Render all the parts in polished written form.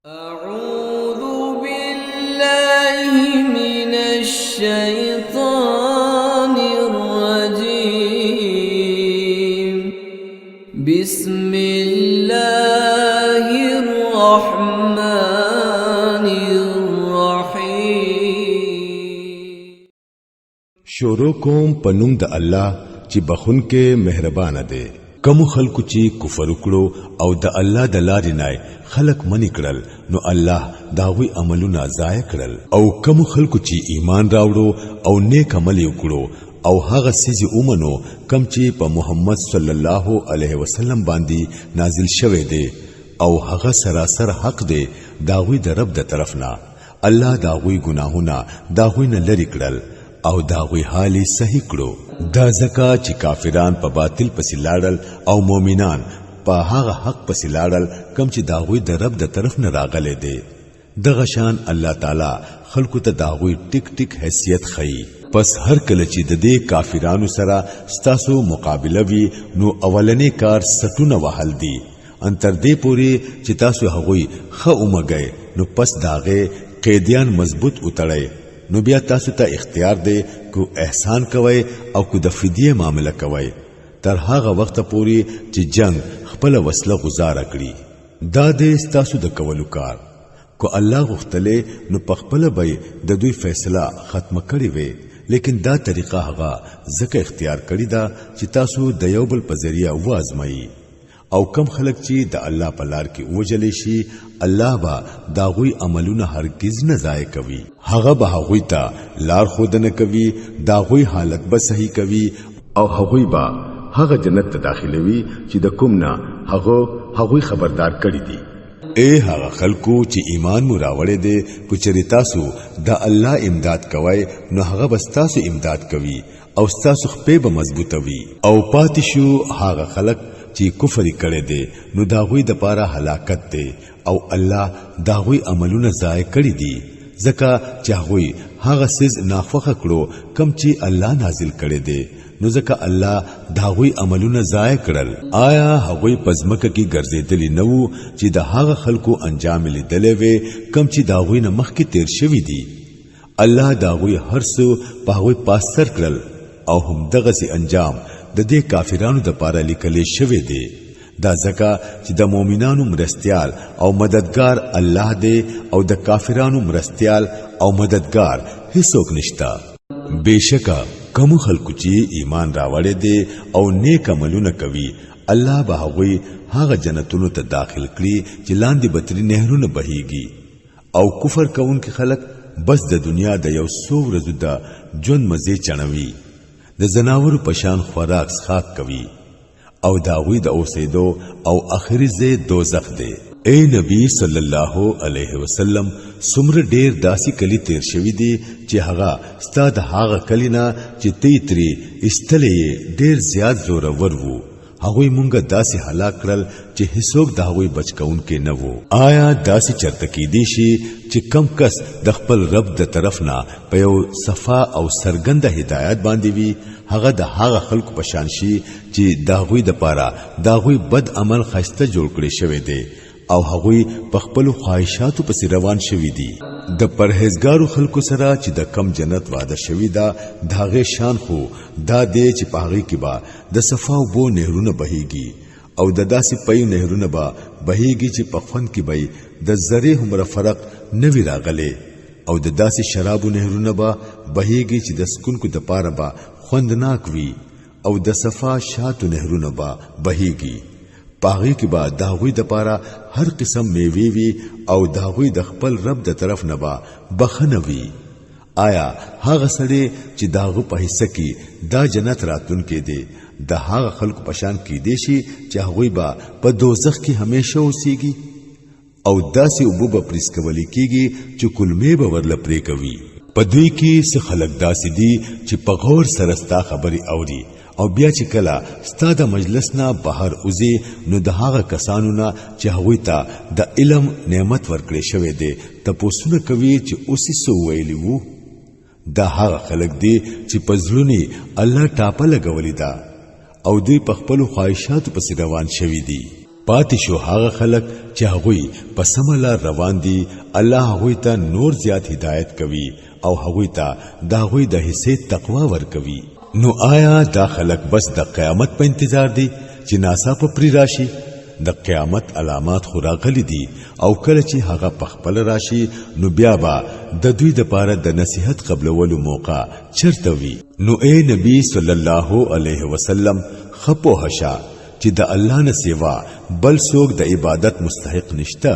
أعوذ بالله من الشيطان الرجيم بسم الله الرحمن الرحيم شروع کوم پنوم د الله چې بخون کې مهربان دی کوم خلکو چې کفر وکړو او د الله د لارې نه خلق منی کړل نو الله داوی عملونه ضایع کړل او کوم خلکو چې ایمان راوړو او نیک عمل وکړو او هغه سيزي اومنو کم چې په محمد صلی الله علیه وسلم باندې نازل شوه دی او هغه سراسر حق دی داوی د رب د طرفنا الله داوی ګناهونه داوی نه لری کړل او داوی حالي صحیح کړو دا زکا چې کافران په باطل پسې لاړل او مؤمنان په هغه حق پسې لاړل کم چې داوی د رب د طرف نه راغلي دي دغه شان الله تعالی خلقو ته داوی ټیک ټیک حیثیت خي پس هر کله چې د دې کافرانو سره ستاسو مقابله وي نو اولنې کار سټونه وهل دي ان تر دې پوري چې تاسو هغوی خو اومګي نو پس داغه قیدیان مضبوط وتړئ نو بیا تاسو ته اختیار دی کو احسان کوي او کو د فدیه معاملې کوي تر هغه وخت پوري چې جنگ خپل وسله گزار کړي دا دې تاسو د کولو کار کو الله غختله نو پخپل به د دوی فیصله ختم کړي وي لیکن دا طریقه هغه ځکه اختیار کړی دا چې تاسو د یو بل په ذریعہ وازمایي او کم خلق چې د الله په لار کې وجلې شي الله با داغوی عملونه هرگز نه ضایع کوي هغه به هغوی ته لار خودنه کوي داغوی حالت به صحیح کوي او هغوی با هغه جنت ته داخلوي چې د کوم نه هغوی خبردار کړی دي اے هغه خلکو چې ایمان مو راوړې دي کچري تاسو د الله امداد کوي نو هغه بس تاسو امداد کوي او تاسو خپې به مضبوطوي او پاتې شو هغه خلک چې کفر کړي دي نو داغوی د پاره هلاکت دي او الله داغوی عملونه ضایع کړي دي ځکه چې هغه سیز نافخه کړو کم چې الله نازل کړي دي نو ځکه الله داغوی عملونه ضایع کړل آیا هغوی پزمکه کې ګرځېدلی نو چې د هغه خلکو انجام لیدلې وي کم چې داغوی نه مخکې تیر شوی دي الله داغوی هرڅو په هغوی پاسر کړل او هم دغه سي انجام د دې کافرانو د پاره لیکلې شوی دی دا ځکه چې د مؤمنانو مرستيال او مددگار الله دی او د کافرانو مرستيال او مددگار هیڅوک نشتا بشکا کوم خلکو چې ایمان راوړي دي او نیک عملونه کوي الله به هغه جنتونو ته داخل کړي چې لاندې بتري نهرونه بهيږي او کفر کوونکي خلک بس د دنیا د یو څو ورځې د جون مزه چڼوي د زناور پشان خوراک سخاک کوي او داوی د اوسېدو او اخري زه دوزخ دی اے نبی صلی الله علیه وسلم سمر ډیر داسي کلی تیر شوی دی چې هغه ستاد هغه کلینا چې تیتری استلې ډیر زیات زور ورو هغه مونږه داسي هلاک کړل چې هیڅوک دا هغه بچکون کې نه وو آیا داسي چرته کې دي شي چې کم کس د خپل رب د طرف نه په یو صفا او سرګنده هدایت باندې وي هغه د هغه خلکو پشان شي چې داغوی د پاره داغوی بد عمل خاسته جوړ کړي شوی دی او هغوی په خپل خواهشاتو پسې روان شوی دي د پرهیزګارو خلکو سره چې د کم جنت وعده شوی دا داغه شان خو دا دی چې په هغه کې با د صفا او بو نهرونه بهيږي او د داسې پي نهرونه با بهيږي چې په فن کې به د ذره همره فرق نوي راغلي او د داسې شرابو نهرونه با بهيږي چې د سکون کو د پاره با خوندناک وي او د صفا شاتو نهرونه با بهيږي پاغي کې با داوی د پاره هر قسم میوه وی او داوی د خپل رب د طرف نه با بخنوي آیا هغه سړي چې داغه په حصہ کې دا جنت راتون کې دي د هغه خلکو پشان کې دي شي چې هغه با په دوزخ کې همیشه اوسيږي او داسې وبو پریس کولی کېږي چې کلمې به ورل پرې کوي په دوی کې څه خلک داسې دي چې په غور سره ستا خبري اوري او بیا چې کله ستاد مجلس نه بهر اوزي نو د هغه کسانو نه چې هغوی ته د علم نعمت ورکړې شوی دی تاسو کوي چې اوسې سو ویلی وو دا هغه خلک دي چې پزړونی الله ټاپه لګولې ده او دوی په خپل خواهشاتو پسې روان شوي دي پاتې شو هغه خلک چې هغوی په سمه لار روان دي الله هغوی ته نور زیات هدایت کوي او هغوی ته د هغوی د حصې تقوا ورکوي نو آیا دا خلک بس د قیامت په انتظار دي چې ناڅاپه پری راشي د قیامت علامات خو راغلي دي او کله چې هغه په خپل راشي نو بیا به د دوی د پاره د نصیحت قبلولو موقع چرته وي نو اے نبی صلی الله علیه وسلم خپو هشا چې د الله نه سیوا بل څوک د عبادت مستحق نشته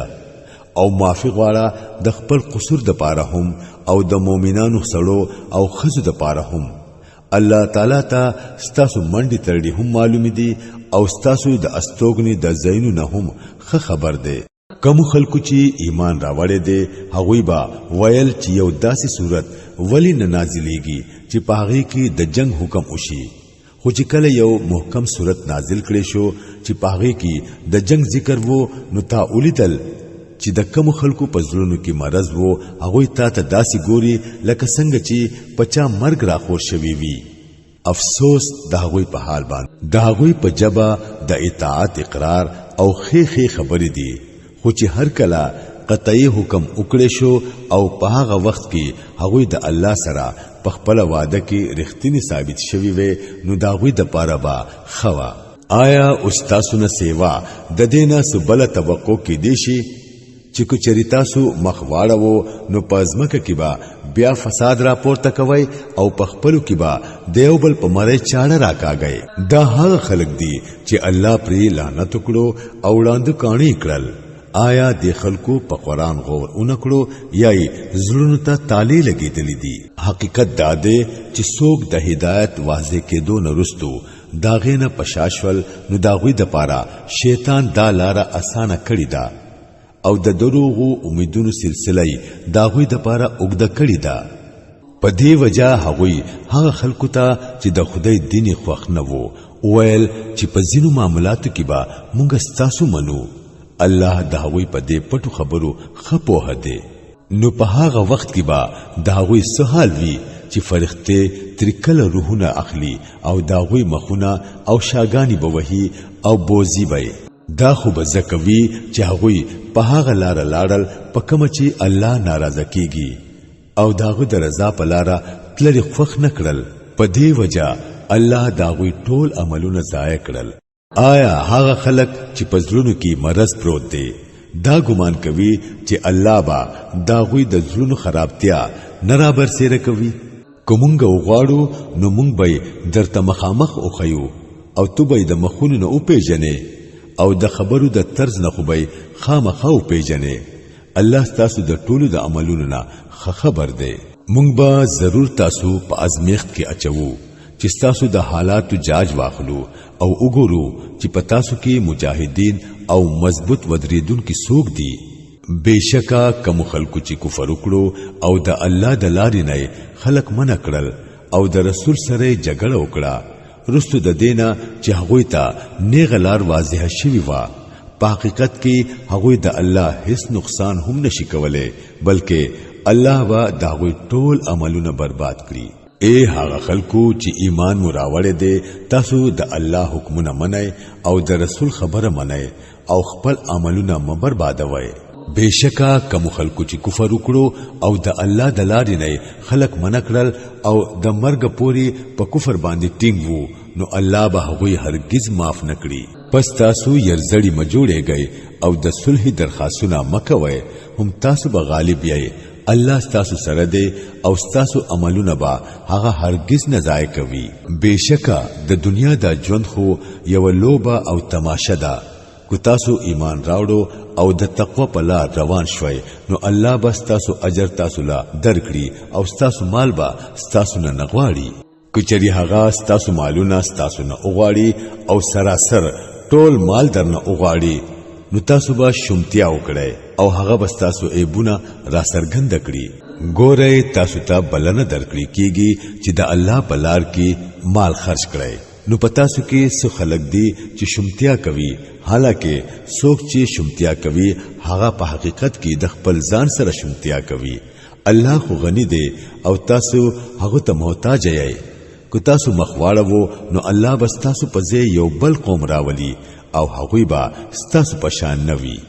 او معافی غواړه د خپل قصور د پاره هم او د مؤمنانو سړو او خزو د پاره هم الله تعالی ته ستاسو منډي ترډي هم معلوم دي او ستاسو د استوګنی د زینو نه هم خبر ده کوم خلکو چې ایمان راوړې دي هغوی با ویل چې یو داسې صورت ولی نه نازلېږي چې پاغي کې د جنگ حکم وشي خو چې کله یو محکم صورت نازل کړي شو چې پاغي کې د جنگ ذکر وو نو تا اولیدل چې د کوم خلکو په زړونو کې مرز وو هغه ته داسې ګوري لکه څنګه چې پچا مرګ را خور شوی وي افسوس د هغه په حال باندې د هغه په جبا د اطاعت اقرار او خې خبرې دي خو چې هر کله قطعی حکم وکړي شو او په هغه وخت کې هغه د الله سره په خپل وعده کې رښتینی ثابت شوی وي نو دا غوي د پاره با خوا آیا استادونه سیوا د دینه سبله توقع کې دي شي چې کو چریتاسو مخواړو نو پزمکه کې با بیا فساد را پورته کوي او په خپلو کې با دیوبل په مړې چاړه راکاږي دا هغه خلک دي چې الله پرې لعنت وکړو او وړاندې کانی کړل آیا د خلکو په قران غور اونکړو یا زړونو ته تالی لګېدلې دي حقیقت دا ده چې څوک د هدایت واضح کېدو نه رستو داغه نه پشاشول نو داغوی د پاره شیطان دا لاره اسانه کړی دا او د دروغو امیدونو سلسله داغوی د پاره اوګد کړی دا په دې وجہ هغوی هغه خلکو ته چې د خدای دین خوښ نه وو ویل چې په ځینو معاملاتو کې با مونږ ستاسو منو الله د هغوی په دې پټو خبرو خپو هده نو په هغه وخت کې با د هغوی سهال وی چې فرښتې ترکل روحونه اخلي او د هغوی مخونه او شاګانی بوهي او بوزي وي دا خو بزکوي چې هغوی په هغه لار لاړل په کوم چې الله ناراضه کیږي او داغه د رضا په لار تلری خوښ نکړل په دې وجہ الله داغوی ټول عملونه ضایع کړل آیا هغه خلک چې پزړونو کې مرض پروت دي دا ګمان کوي چې الله با داغوی د زړونو خرابتیا نه را برسېره کوي کومنګ وغواړو نو مونږ به درته مخامخ اوخیو او تو به د مخونو نه او پیژنې او د خبرو د طرز نه خو به خامخا او پیژنې الله تاسو د ټولو د عملونو نه خبر دی مونږ به ضرور تاسو په ازمیخت کې اچو چې تاسو د حالاتو جاج واخلو او وګورو چې په تاسو کې مجاهدین او مضبوط ودریدون کې څوک دي بشکا کوم خلکو چې کفر وکړو او د الله د لارې نه خلق منع کړل او د رسول سره جګړه وکړه رستو د دینه چې هغه ته نیغلار واضح شوی و په حقیقت کې هغه د الله هیڅ نقصان هم نشي کولای بلکې الله وا داوی ټول عملونه برباد کړي اے هغه خلکو چې ایمان مراوړې دي تاسو د الله حکمونه منئ او د رسول خبره منئ او خپل عملونه مبربادوي بشکا کوم خلکو چې کفر وکړو او د الله د لارې نه خلق منع کړل او د مرګ پوري په کفر باندې ټینګ وو نو الله به هغوی هرگز معاف نکړي پس تاسو يرزړی مجوړېږئ او د صلح درخواستونه مکوئ هم تاسو به غالب یې الله ستاسو سره دی او ستاسو عملونه به هغه هرگز نه ضایع کوي بشکا د دنیا د ژوند خو یو لوبه او تماشه ده کو تاسو ایمان راوړو او د تقوا په لار روان شوي نو الله به ستاسو اجر تاسو لا درکړي او ستاسو مال به ستاسو نه نغواړي کچري هغه ستاسو مالونه ستاسو نه اوغواړي او سراسر ټول مال درنه اوغواړي نو تاسو به شومتیا وکړئ او هغه به تاسو ایبونه را سرګند کړي ګورئ تاسو ته بلنه درکړي کیږي چې د الله په لار کې مال خرج کړئ نو پتا سو کې څو خلق دي چې شومتیا کوي حالکه څوک چې شومتیا کوي هغه په حقیقت کې د خپل ځان سره شومتیا کوي الله خو غني دی او تاسو هغه ته محتاج یې کو تاسو مخواړو نو الله بس تاسو په ځای یو بل قوم راولي او هغوی با ستاسو پشان نوي